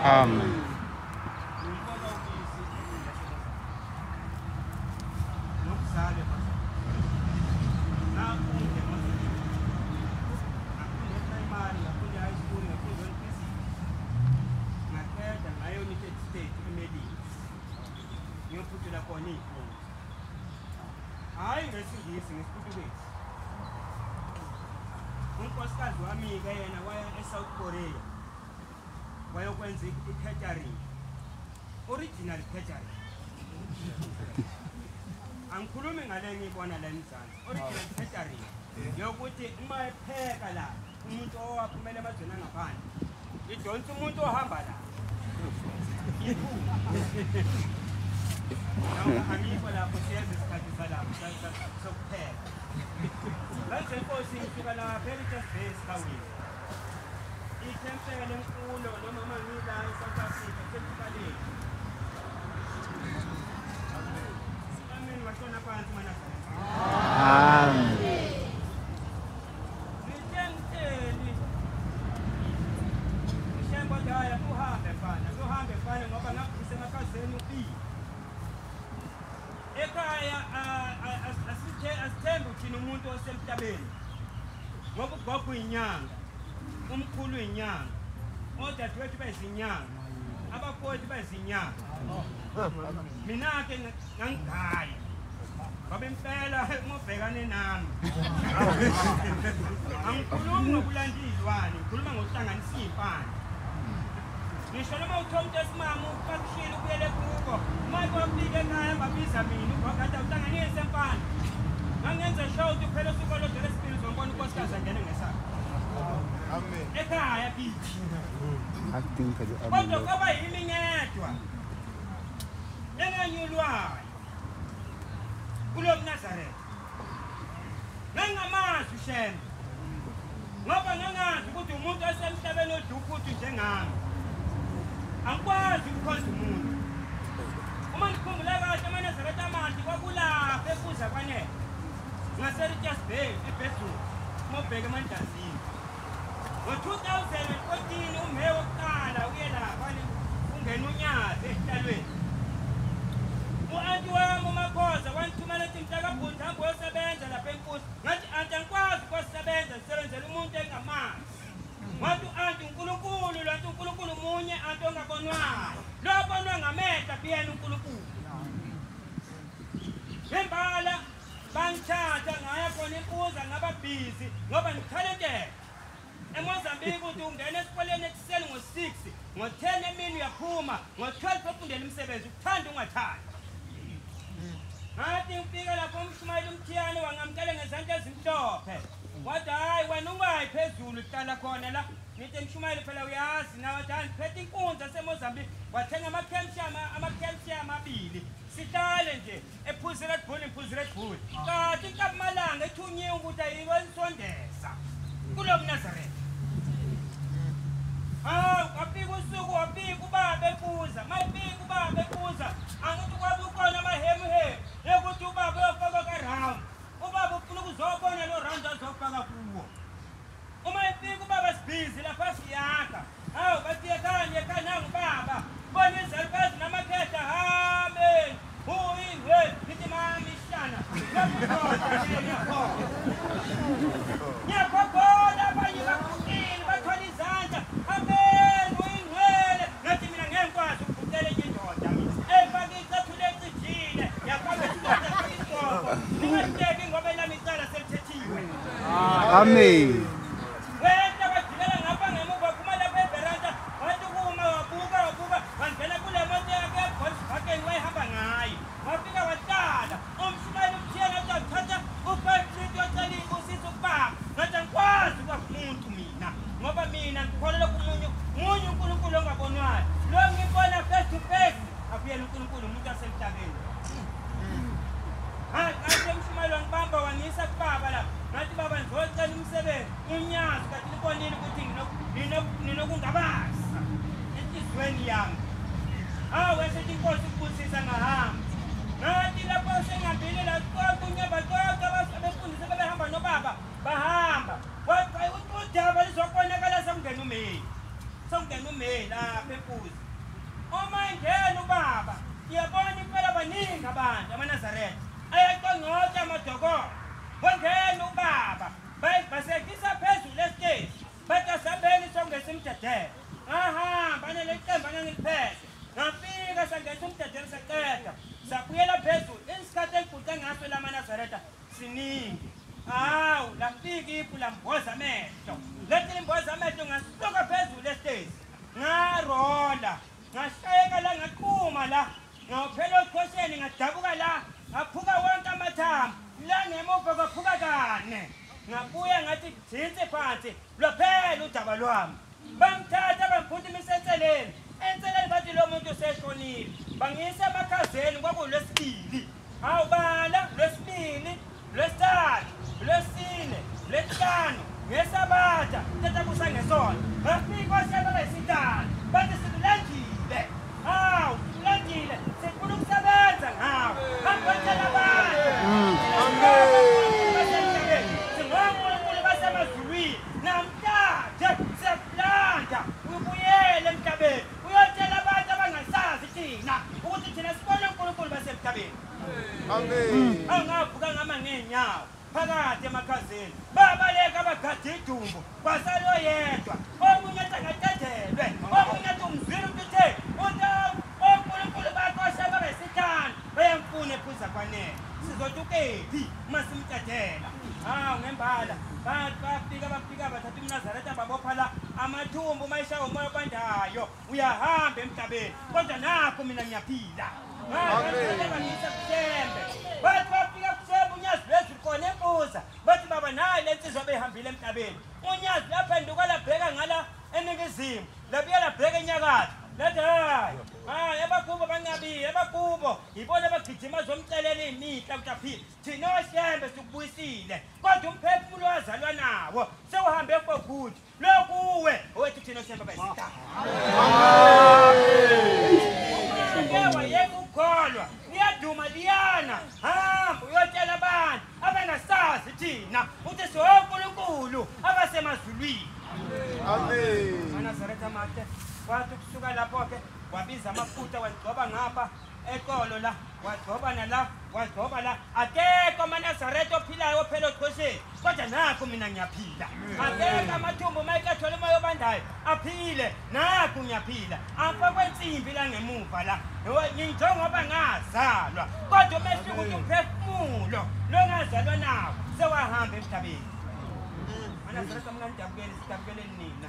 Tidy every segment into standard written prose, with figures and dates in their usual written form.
Amen. unkosikazi wami-ke yena waya e-South Korea wayokwenza i-catering, original catering. Angikhulumi ngale ngiyibona la eMzansi. Original catering yokuthi uma epheka la umuntu owaphumela emazweni angaphandle idonsa umuntu ohamba la angikho lapho siyenza isikhathi salapho sokupheka. Bese inkosi ngifika lapha Heritage Base Khawini. Ithempele enkulu noma mangila eSouth Africa tembaleni. Amen washona phansi mana. Amen. Ngithengeli. Ngishemba daya uhambe mfana ngoba ngaphisa emakazeni uphi. Ekhaya asithembe uthina umuntu osemhlabeni ngoba ugogo inyanga umkhulu inyanga odadewethu bezinyanga abafowethu bezinyanga mina-ke ngangigaya ngoba impela ngobhekane nami angikhulumi ngokulandizwane ngikhuluma ngokuhlanganisa iy'mpande. Ngisho noma uthola umuntu esimama ukakushila ubuyele kuko uma kwafika ekhaya babiza mina ubakade awuhlanganise empande ngangenza show ukuthi phela usuku olodwa lesibili zombona unkosikazi angene ngesakhe ekhaya kithi kodwa kwaba yimi ngedwa enganyulwayo kulo mNazaretha ngangamazi uShembe ngoba ngangazi ukuthi umuntu osemhlabeni odukuthi njengami angikwazi ukukhonza umuntu. Uma ngikhumbula kahle amaNazaretha amanti kwakulapha efuza kwanele ngaseRichards Bay eBedroom mobheke eMandazini. Ngo-2014 umhe wokuqala uye lapha ungena unyaze esihlalweni. U-anti wami uMakhoza wangithumela ethi mntakabhuti hambe uyosebenza lapha eNkosi. Ngathi anti angikwazi ukusebenza ngisebenzela umuntu engamazi. Wathi u-anti uNkulunkulu lwathi uNkulunkulu munye anti ongabonwayo. Lo obonwa ngamehlo yena uNkulunkulu. Ngembala bangithatha ngaya khona eMpuza ngaba busy ngoba ngithalentele. eMozambique uthi ungena esikoleni ekuseni ngo-6 ngo-10 emini uyaphuma ngo-12 ufundela imisebenzi ukuthanda ungathandi. Ngathi ngifika lapho uMshumayeli uMthiyane wangamkele ngezandla ezimhlophe. Wathi hayi wena ungayi phezulu uhlala khona la. Ngithi Mshumayeli phela uyazi nawe wathi ngiphethe inkunzi eseMozambique wathenga ama-calcium abili. Sihlale nje ephuze Red Bull. Kanti inkabumalanga ethunyiwe ukuthi ayiwe elisondeza kulo mNazaretha. Wafika usuku wafika ubaba ebuza. Mayifika ubaba ebuza angithi kwabe ukhona amahemu yokuthi ubaba uyofaka ka-round. Ubaba ufuna ukuzobona lo round azofaka kuwo. Uma ifika ubaba sibhizi lapha siyakha. Bathi ekhanye nangu baba. Bona izalukazi namakhetha amen. Huyingwe ngithi mami shana. Ngiyakhokhona abanye bakufile bathwala izandla. Amen uyingwele. Ngathi mina ngengikwazi ukuvutela enye indoda. Bakithi athule ecijile. Yakhamba isithatha isigqoko. Ningahleki ngoba lami icala selithethiwe. Amen. Wena bajikela ngapha ngemuva phuma lapha everanda. Wathi kuma wabuka wangena kule moto yakhe eVolkswagen wayihamba ngayo. Wafika wahlala. UMshumayeli uMthiyane wathi wathatha u-5 yocela ibusiso kubaba. Ngathi angikwazi kwakumuntu mina ngoba mina ngikholelwa kumunye uNkulunkulu ongabonwayo. Lo ngibona face to face akuyena uNkulunkulu umuntu asemhlabeni. Ngathi uMshumayeli wangibamba wangisa kubaba la. Ngathi baba ngizocela umsebenzi unyazi kanti libonile ukuthi nginokungabaza enhliziyweni yami. Wesethi inkosi ukubusisa ngahamba. Ngathi lapho sengihambile la konke unyaba konke abefundisi bebehamba nobaba bahamba. Udaba lizobonakala sekungena uMeyi. ungena uMay lapha eMpuzi. Uma ingena ubaba, iyabona impela baningi abantu amaNazaretha. Ayaqongqotha amadokoro. Wangena ubaba, basekisa phezulu estage. Bathi asabeni songesa umdedelo. Ngahamba neleqembu ngangiliphethe. Ngafika sangesa umdedelo saqeda. Sabuyela phezulu. Isikhathi engibhuqe ngaso lamaNazaretha siningi. Hawu, lafika iphu lamboza amehlo. Lethi limboza amehlo ngasuka phezulu estage. Ngarola. Ngashayeka la ngaqhuma la. Ngaphela ukhosheni ngadabuka la. Ngaphuka wonke amathambo. La ngemuva kwaphuka kane. Ngabuya ngathi jinsi phansi. Lwaphela udaba lwami. Bangithatha bamphuthumise enseleni. Enseleni bathi lo muntu useshonile. Bangiyisa emakhazeni kwakulwesibili. Hawu bala lwesibili, lwesithathu, lwesine, lwesihlanu, ngesabatha, tata kusangesona. Ngafika osema besithathu. Bathi sikulangile. Hawu, sikulangile. Sifuna ukusebenza ngawo. Ngaphathela abantu. Singonkulunkulu basemazulwini. Namhlanje siyakulanda ubuyele emhlabeni. Uyotshela abantu abangasazi thina ukuthi thina sibona uNkulunkulu basemhlabeni. Amen. Angavuka ngama ngenyawo phakathi emakhazeni. Babaleka abagada idumbu. Kwasalo yedwa. Omunye atangatethelwe. Omunye umzwile umthe. uNkulunkulu bakho besithanda. Bayamfuna ephuza kwanele. Sizotukephi masimthathela. Hawu ngembala. Bafika bathatha uMnazaretha babopha la amathumbu mayishaya umoya obandayo. Uyahamba emhlabeni. Kodwa nakho mina ngiyaphila. Bathi bafika kuShembe uNyazi wethu khona eMpuza. Bathi baba nayi lensizwa behambile emhlabeni. uNyazi laphenduka labheka ngala eningizimu. Labuya labheka enyakatho. Lathi hayi abakubo bancabile abakubo. Yibona abagijima zomcelela imihla ukuthi aphile. Thina oShembe sikubuyisile. Kodwa umphefumulo wazalwa nawo. Sewuhambe for good. Lokuwe owethi thina oShembe bayisitha. Yekukholwa liyaduma liyana hamba uyotshela abantu abangasazi thina ukuthi siwonkulunkulu abasemazulwini. Amen. amaNazaretha mate wathi kusuka lapho ke wabiza amafutha wagcoba ngapha eqolo la wagcoba nala wagcoba la akekho amaNazaretha ophilayo phela oqhosheni kodwa nakho mina ngiyaphila. Akekho amathumbu mayekathola umoya obandayo aphile nakho ngiyaphila. Apha kwensimbi la ngemuva la nginjengoba ngazalwa kodwa mefika ukuthi umphefumulo longazalwa nawo sewahamba emhlabeni. amaNazaretha mina ngidabukele sidabukele nina.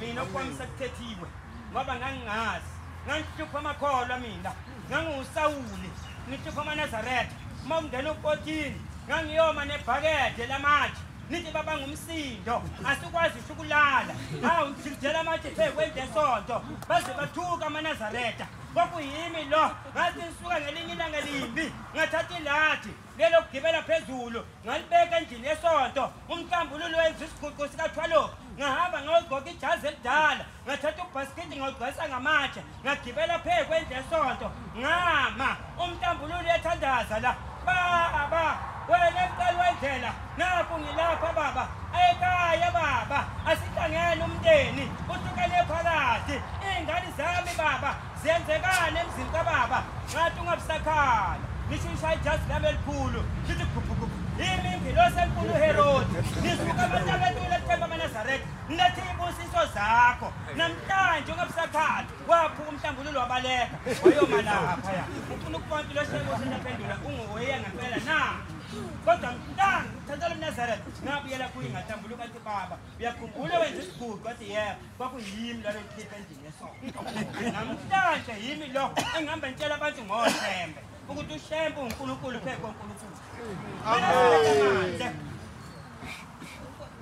Mina okwami sekuthethiwe ngoba ngangingazi ngangihlupha amakholwa mina ngangiwuSawuli ngihlupha amaNazaretha mawungena ukotini ngangiyoma nebhakede lamatshe nithi baba ngumsindo asikwazi ukulala. Hawu ngijela amatshe phekwenze sonto baze bathuka amaNazaretha. Kwakuyimi lo ngathi nisuka ngelinye ilanga limbi ngathatha ilathi lelo kugibela phezulu ngalibeka endlini yesonto. Umhlambululo wenza isiguqo sikathwalo ngahamba ngayogqoka ijazi elidala ngathatha ubhasikidi ngawugqwesa ngamatshe ngagibela phekwenze esonto ngama umhlambululo uyathandaza la. Baba wena emqali wendlela nakho ngilapha baba ekhaya baba asihlangene umndeni uhlukane phakathi ingane zami baba zenzekane emzini kababa ngathi ungabusakhala nishisha ijazi lami elikhulu lithi gugugugu yimi ingilosi enkulu uHerodi nisuka amatabetula ethemba amaNazaretha nilethe imbusiso zakho namhlanje ungabusakhala waphuka umhlambululo wabaleka wayoma lapha ya ufuna ukukonke lo shebo sendaphendula unguwe ngempela na. Kodwa mntanga uthathela uMnazaretha ngabuyela kuye ngathambuluka athi baba uyakhumbula wenza isiguqo athi yebo kwakuyimi lalo likhipha endlini yesonto. Namhlanje yimi lo engihamba ngitshela abantu ngoShembe ukuthi uShembe uNkulunkulu phekwe uNkulunkulu.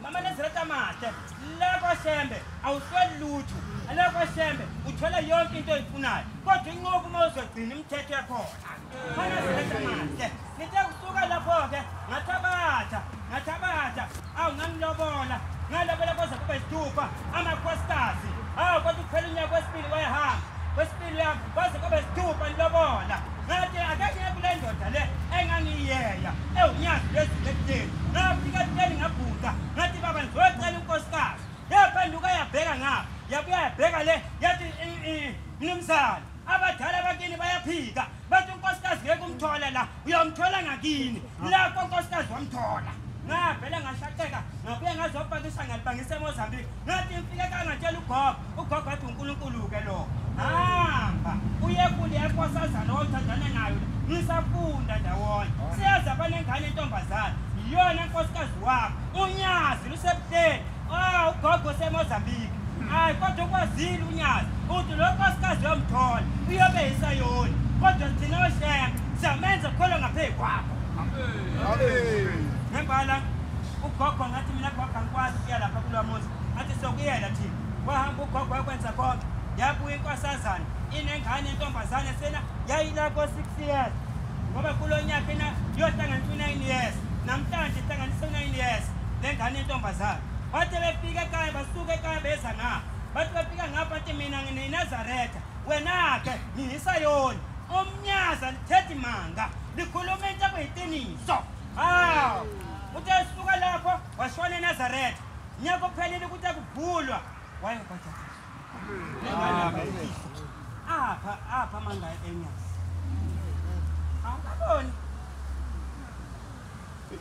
amaNazaretha mate la kwaShembe awusweli lutho. La kwaShembe uthola yonke into oyifunayo kodwa inqobo uma uzogcina imithetho yakhona. amaNazaretha mate nithe kusuka lapho ke ngathabatha awu ngangilobola ngalobola kwaze kube isithupha amakhosikazi. Hawu kodwa kuphela unyaka wesibili wayahamba wesibili kwaze kube isithupha nilobola. Ngathi akekho kule ndoda le engangiyeya uNyazi lwezulu ekuteni ngafika kutheni ngabhuqa ngathi baba ngizocela unkosikazi yaphenduka yabheka ngapha yabuya yabheka le mnumzane abadala bakini bayaphika bathi unkosikazi ngeke umthola la uyamthola ngakini la unkosikazi wamthola ngavela ngashaqeka ngabuye ngazopakisha ngalibangisa eMozambique ngathi ngifike kangatshela ugogo athi uNkulunkulu ke lo hamba uye kule enkosazana othandana nayo ngisafunda ndawonye siyazi abanengane intombazana iyona nkosikazi wakho unyazi lusebuhleni ugogo seMozambique hayi kodwa ukwazile unyazi uthi lo nkosikazi yomthola uyobe yisayoni kodwa thina oshema siyamenza kholo ngaphezu kwakho ngembala ugogo ngathi mina gogo angikwazi ukuya lapha kulo muzi athi sokuyela thina wahamba ugogo wakwenza konke yabuya inkosazana inengane intombazane sena yayilapho 6 years ngoba kulo nyaka ina yohlanganisa 9 years namhlanje ihlanganisa 9 years lengane intombazane bathi befika ekhaya basuka ekhaya beza ngapha bathi befika ngapha athi mina ngineNazaretha wena-ke ngiyisayoni umnyaza lithethi manga likhuluma into ekuyitiniso uthi esuka lapho washona eNazaretha nyaka uphelile ukuthi akubhulwa wayebhathathisa apha manga enyazi awukaboni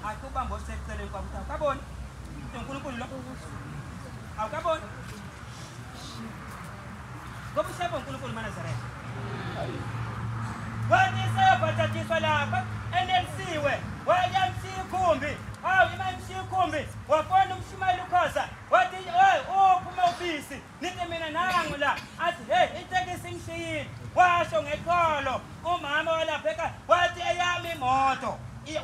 akubamba oseceleni kwakho ukuthi awukaboni uNkulunkulu lo awukaboni ngoba usebe uNkulunkulu eNazaretha wathi sayobhathathiswa lapha enelisiwe wayamshiya ikhumbi imamshiya ikhumbi wafona umshumayeli ukhoza wathi uphuma ubisi nithi mina nangu la athi hey itekisi ngishiyile washo ngekholo umama walapha ekhaya wathi eyami imoto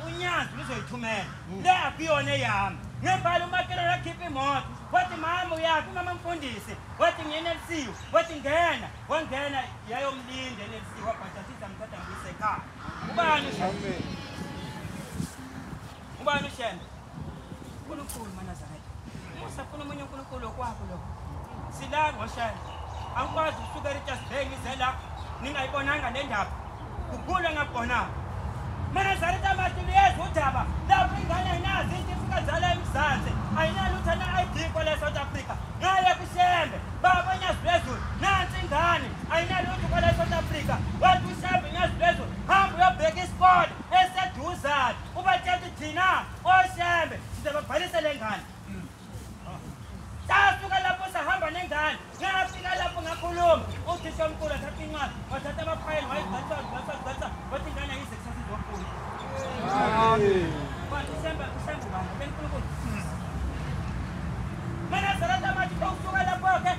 unyazi luzoyithumela le akuyona eyami ngembala umakelo lakhipha imoto wathi mama uyaphi mama mfundisi wathi ngiyenelisiwe wathi ngena wangena yayomlinda enelisiwe wabhathathisa mthatha ngise ekhaya ubani ushembe uNkulunkulu eNazaretha usafuna umunye uNkulunkulu okwakho lo silanga ngoshembe angikwazi ukusuka eRichards Bay ngize la ningayibonanga le ndaba kukhulu ngabonanga eNazaretha amathulu yezwe udaba lapho ingane ayinazi into ifika zala eMzansi ayinalutho na-ID kwele South Africa ngale kushembe baba Nyazi Bezulu nansi ingane ayinalutho kwele South Africa wathi ushembe Nyazi Bezulu hamba uyobheka isikole eseduzane ubathethe thina oshembe sizababhalisa le ngane sasuka lapho sahamba nengane ngafika lapho ngakhuluma uthisha omkhulu athatha incwadi wathatha amafayili wayigqatha wathi ingane ayize kusasa izofunda wathi ushembe ubani benkulunkulu eNazaretha amathi usuka lapho-ke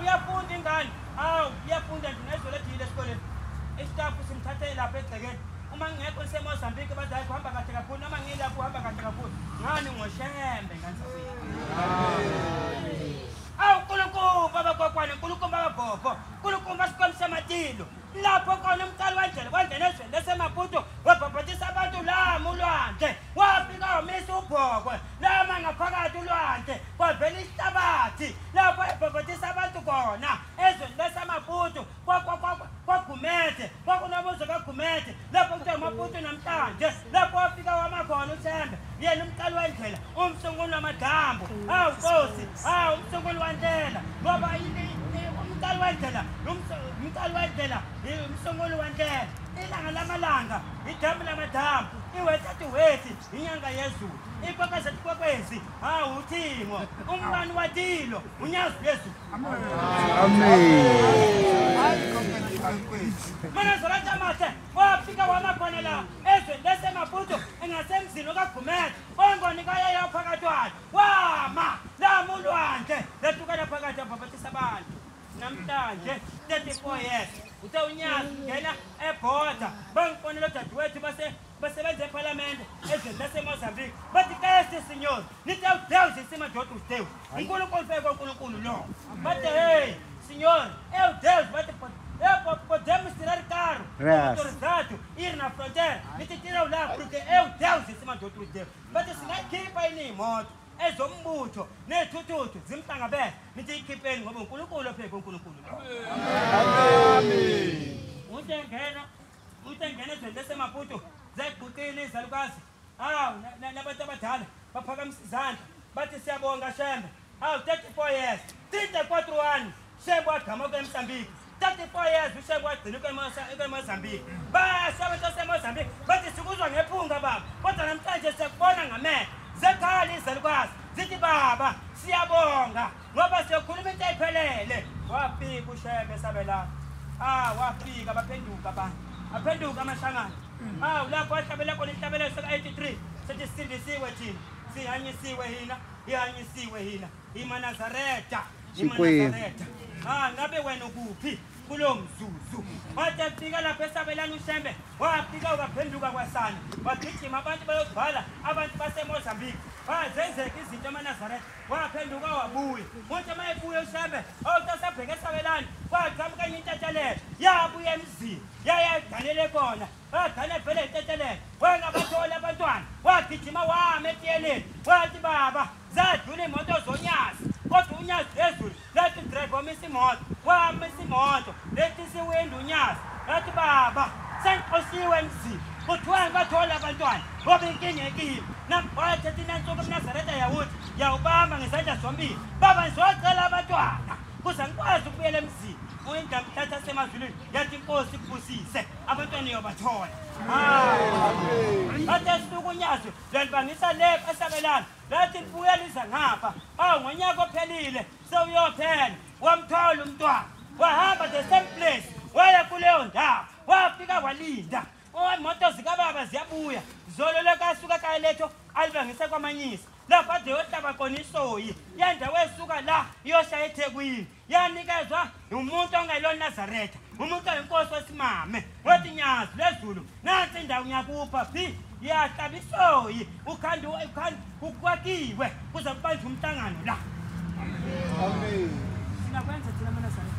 uyafunda ingane uyafunda ndinezolo ethile esikoleni isitafu simthathele lapha egcekeni uma ngingekho niseMozambique bathi hayi kuhamba kahle kakhulu noma ngilapho uhamba kahle kakhulu ngani ngoshembe uNkulunkulu babakwakwani uNkulunkulu bababhobho uNkulunkulu basikomisa amatilo lapho khona umcali wandlela wangena ezweni laseMaputo wabhabhathisa abantu lama ulwandle wafika wamisa ubhokwe lama ngaphakathi ulwandle kwavela isihlabathi lapho ebhabhathisa abantu khona ezweni laseMaputo kwaGumede kwakunomuzi kaGumede lapho kuthiwa Maputo namhlanje lapho wafika wamakhona uShembe yena umcali wendlela umsunguli wamadambo Nkosi umsunguli wandlela ngoba umcali wendlela umsunguli wandlela ilanga lamalanga idambu lamadambu iwethathiwethi inyanga yezulu ikwekwezi ikwekwezi uthingo umbani watilo unyazi Yesu eNazaretha amathe wafika wamakhona la ezweni laseMaputo engasemzini kaGumede ongoni kayayo phakathi wayo wama lama ulwandle lehlukana phakathi abhabhathisa abantu namhlanje 34 years uthe unyazi ngena ebhoda bangifonela udadewethu basebenza eParliament ezweni laseMozambique bathi kayese sinyoni nithi awudewuze isimadoda udewu uNkulunkulu feke uNkulunkulu lo bathi hey signor Deus bathi podemos tirar carro autorizado ir na fronteira nithi tira lá porque Deus isimadoda udewu bathi singayikhipha yini imoto ezombutho nethuthuthi zimhlangabeze nithi ikhipheni ngoba uNkulunkulu feke uNkulunkulu Amen. Utengena ezweni laseMaputo zayiguqile izalukazi nabantu abadala baphakamisa izandla bathi siyabonga Shembe 34 years 341 Shembe wagama kweMozambique 34 years ushebe wagcina eMozambique. Basho abantu baseMozambique bathi sikuzwa ngephunga baba. Kodwa namhlanje sekubona ngamehlo. Zekhali izelukwazi. Zithi baba siyabonga ngoba siyokhuluma into ephelele. Wafika ushebe sabela. Wafika baphenduka abantu. Aphenduka amashangana. Lapho wahlabela khona inhlabelelo seka-83 sethi sisindisiwe thina. Sihanyisiwe hina, ihanyisiwe hina. ImaNazaretha. Ngabe wena ukuphi kulo mzuzu? Wathi afika lapha esabelana uShembe, wafika waphenduka kwasana. Wagijima abantu bayobhala abantu baseMozambique. Wazenzeka izinto eMaNazaretha. Waphenduka wabuya. Uthi mayebuya uShembe, awutasabheke esabelana. Waqhamuka intethelelo. Yabuya emzini. Yayadalele khona. Wagana vele intethelelo. Wengabathola abantwana. Wagijima wama etiyeleni. Wathi baba, zadlula imoto zonyazi. Kodwa unyazi phezulu. Lathi drive wamisa imoto. Wamisa imoto. Lethi siwindi unyazi. Lathi baba, sengiqosiwe emzini. Kuthiwa ngathola abantwana. Ngoba inkinga ekile. Wathi nansuku eMnazaretha yawuthi yawubamba ngezandla zombili. Baba ngizocela abantwana. Kuze ngikwazi ukubuyela emzini. Uyinda mthatha semazulwini. Yathi inkosi kubusise. Abantwana uyobathola. Bathe sikunyazo. Lelibangisa lepha esabelana. Lathi libuyeliza ngapha. Ngonyaka ophelile sewuyophela. Wamthola umntwana. Wahamba the same place. Waya kuleyo ndawo. Wafika walinda. Imoto zikababa ziyabuya. Zolo lekasuka kayiletho alibangise kwamanyisa. Lapha ade yohlaba khona isoyi. Yanda wesuka la iyoshaya eThekwini. Yanikezwa umuntu ongayilona Nazaretha. Umuntu oyinkosi wesimame. Wathi nyazi lezulu. Nansi indawo ngiyakupha phi. Yahlaba isoyi. Ukhanda ukwakiwe kuze kubanje umhlangano la. Amen. Sinakwenza thina eMaNazaretha.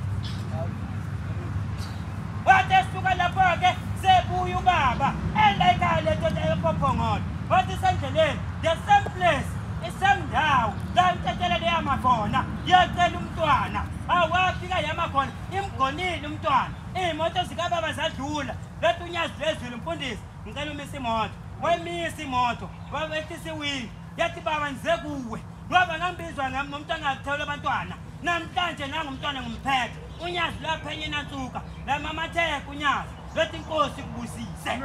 Wathi esuka lapho ke sebuya ubaba elayika lendoda ePophongolo. Wathi sendleleni the same place isame ndawo la intethelelo yamakhona yacela umntwana. Wafika yamakhona imgonile umntwana. Imoto zikababa zadlula. Lethi unyazi lezulu mfundisi ngicela umisa imoto. Wemisa imoto wawehlisa iwindi. Yathi baba ngize kuwe ngoba ngambizwa ngomuntu angathola abantwana. Namhlanje nangumntwana ngumphethe. Unyazi lapha enye nansuka la mama Theka unyazi. Lethi inkosi kubusise.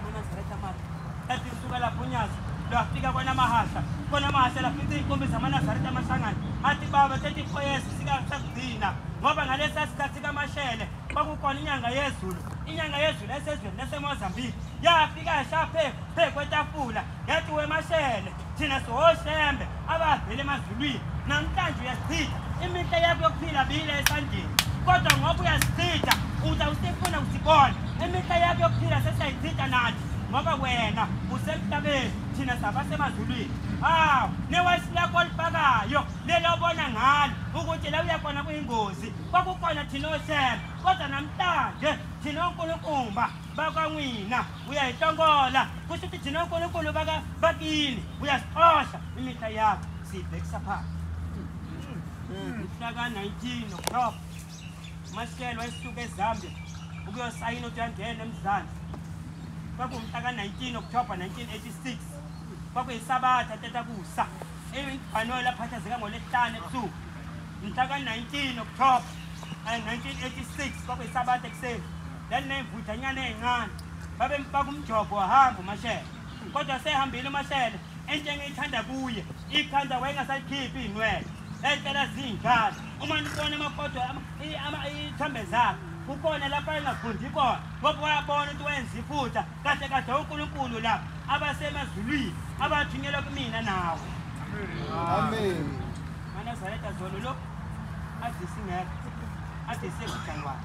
MaNazaretha manje. Ethi suka lapho unyazi lwafika kwanamahasha. Kwanamahasha lafika inkombi zamaNazaretha amashangana. Athi baba 34 years sikagcina ngoba ngalesa sikhathi kaMashele kwakukhona inyanga yezulu. Inyanga yezulu esezweni laseMozambique. Yafika yashaphe kwetafula. Yathi weMashele thina soShembe abavele emazulwini. Namhlanje uyasichitha imihla yakho yokuphila bile esandleni. Kodwa ngoba uyasichitha uza usifuna usibona. Imihla yakho yokuphila sesiyichitha nathi ngoba wena usemhlabeni thina sabasemazulwini. Newesi lakho olifakayo lelobona ngalo ukuthi la uyakhona kuyingozi. Kwakukhona thina oShembe. Kodwa namhlanje thina uNkulunkulu bakwanwina uyayihlongola. Kusho ukuthi thina uNkulunkulu bakini uyasixosha imihla yakho sibhekisa phansi. Mhlaka 19 October Mashele wayesuka eZambia ukuyosayina ukuthi angene eMzansi. Kwakumhlaka 19 October 1986. Kwakuyisabatha tetakusa. Ibhanoyi laphatha zika ngoLesihlanu ebusuku. Mhlaka 19 October 1986 kwakuyisabatha ekuseni. Lanemvuthanyana encane. Babemfaka umjobo wahamba uMashele. Kodwa sehambile uMashele into engiyithanda kuye. Ikhanda wayengasalikhiphi inwele. Ecela zingane. Uma nibona amafoto izithambe zakhe. Kukhona lapha engafundi khona. Ngoba wayabona ukuthi wenza iphutha. Kahle uNkulunkulu lapha abasemazulwini abathunyelwa kumina nawe. Amen. MaNazaretha zolo lo athi singekho. Athi sekujangwa.